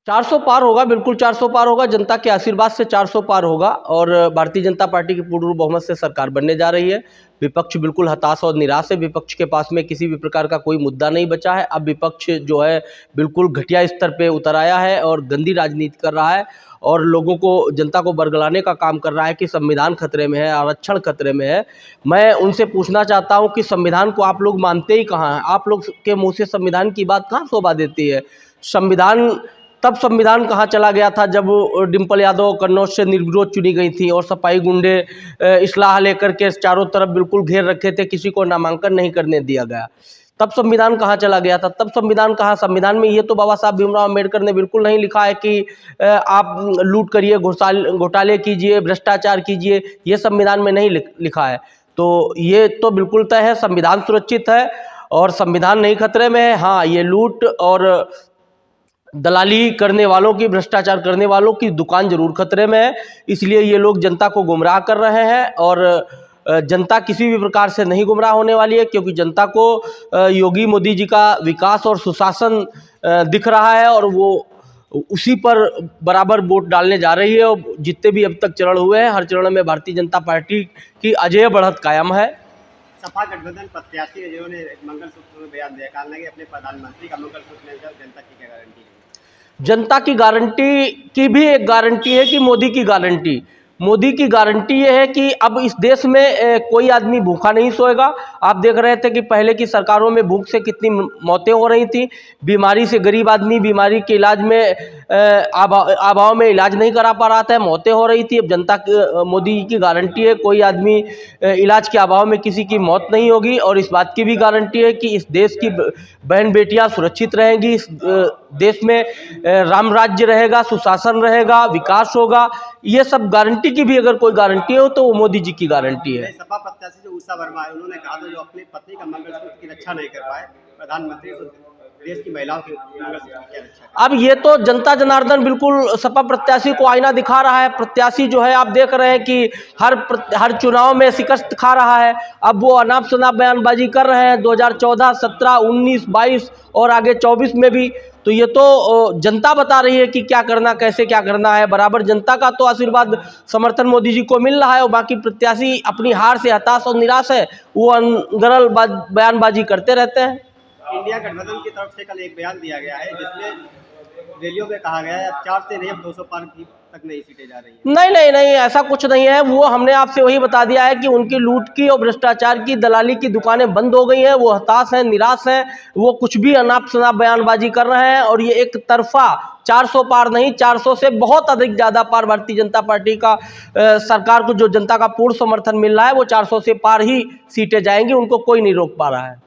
400 पार होगा, बिल्कुल 400 पार होगा। जनता के आशीर्वाद से 400 पार होगा और भारतीय जनता पार्टी की पूर्ण बहुमत से सरकार बनने जा रही है। विपक्ष बिल्कुल हताश और निराश है। विपक्ष के पास में किसी भी प्रकार का कोई मुद्दा नहीं बचा है। अब विपक्ष जो है बिल्कुल घटिया स्तर पे उतर आया है और गंदी राजनीति कर रहा है और लोगों को, जनता को बरगलाने का काम कर रहा है कि संविधान खतरे में है, आरक्षण खतरे में है। मैं उनसे पूछना चाहता हूं कि संविधान को आप लोग मानते ही कहाँ हैं? आप लोग के मुँह से संविधान की बात कहाँ शोभा देती है? संविधान कहाँ चला गया था जब डिम्पल यादव कन्नौज से निर्विरोध चुनी गई थी और सफाई गुंडे इस्लाह लेकर के चारों तरफ बिल्कुल घेर रखे थे, किसी को नामांकन नहीं करने दिया गया। तब संविधान कहाँ चला गया था? तब संविधान कहाँ? संविधान में ये तो बाबा साहब भीमराव अम्बेडकर ने बिल्कुल नहीं लिखा है कि आप लूट करिए, घोटाले कीजिए, भ्रष्टाचार कीजिए। ये संविधान में नहीं लिखा है। तो ये तो बिल्कुल तय है, संविधान सुरक्षित है और संविधान नहीं खतरे में है। हाँ, ये लूट और दलाली करने वालों की, भ्रष्टाचार करने वालों की दुकान जरूर खतरे में है। इसलिए ये लोग जनता को गुमराह कर रहे हैं और जनता किसी भी प्रकार से नहीं गुमराह होने वाली है, क्योंकि जनता को योगी मोदी जी का विकास और सुशासन दिख रहा है और वो उसी पर बराबर वोट डालने जा रही है। और जितने भी अब तक चरण हुए हैं, हर चरण में भारतीय जनता पार्टी की अजेय बढ़त कायम है। सपा गठबंधन प्रत्याशी जिन्होंने मंगलसूत्र में बयान दिया, कहा कि अपने प्रधानमंत्री का मंगलसूत्र मिल जाए, जनता की क्या गारंटी है? जनता की गारंटी की भी एक गारंटी है कि मोदी की गारंटी ये है कि अब इस देश में कोई आदमी भूखा नहीं सोएगा। आप देख रहे थे कि पहले की सरकारों में भूख से कितनी मौतें हो रही थी, बीमारी से गरीब आदमी बीमारी के इलाज में अभाव में इलाज नहीं करा पा रहा था, मौतें हो रही थी। अब मोदी की गारंटी है कोई आदमी इलाज के अभाव में किसी की मौत नहीं होगी और इस बात की भी गारंटी है कि इस देश की बहन बेटियां सुरक्षित रहेंगी, इस देश में राम राज्य रहेगा, सुशासन रहेगा, विकास होगा। ये सब गारंटी की भी अगर कोई गारंटी हो तो वो मोदी जी की गारंटी है। सपा प्रत्याशी जो उषा वर्मा है, उन्होंने कहा था जो अपनी पत्नी का मंगलसूत्र की रक्षा नहीं कर पाए प्रधानमंत्री, तो देश की महिलाओं की मंगलसूत्र की क्या रक्षा? अब ये तो जनता जनार्दन बिल्कुल सपा प्रत्याशी को आईना दिखा रहा है। प्रत्याशी जो है आप देख रहे हैं कि हर चुनाव में शिकस्त खा रहा है। अब वो अनाप शनाप बयानबाजी कर रहे हैं 2014, 17, 19, 22 और आगे 24 में भी। तो ये तो जनता बता रही है कि क्या करना, कैसे क्या करना है। बराबर जनता का तो आशीर्वाद, समर्थन मोदी जी को मिल रहा है और बाकी प्रत्याशी अपनी हार से हताश और निराश है, वो अनगढ़ बयानबाजी करते रहते हैं। इंडिया गठबंधन की तरफ से कल एक बयान दिया गया है जिसमें रैलियों में कहा गया है 4 से नहीं, अब 200 पार की तक नई सीटें जा रही हैं। नहीं, ऐसा कुछ नहीं है। वो हमने आपसे वही बता दिया है कि उनकी लूट की और भ्रष्टाचार की, दलाली की दुकानें बंद हो गई हैं। वो हताश हैं, निराश हैं, वो कुछ भी अनाप शनाप बयानबाजी कर रहे हैं और ये एक तरफा 400 पार नहीं, 400 से बहुत अधिक ज़्यादा पार भारतीय जनता पार्टी का सरकार को जो जनता का पूर्ण समर्थन मिल रहा है, वो 400 से पार ही सीटें जाएंगी, उनको कोई नहीं रोक पा रहा है।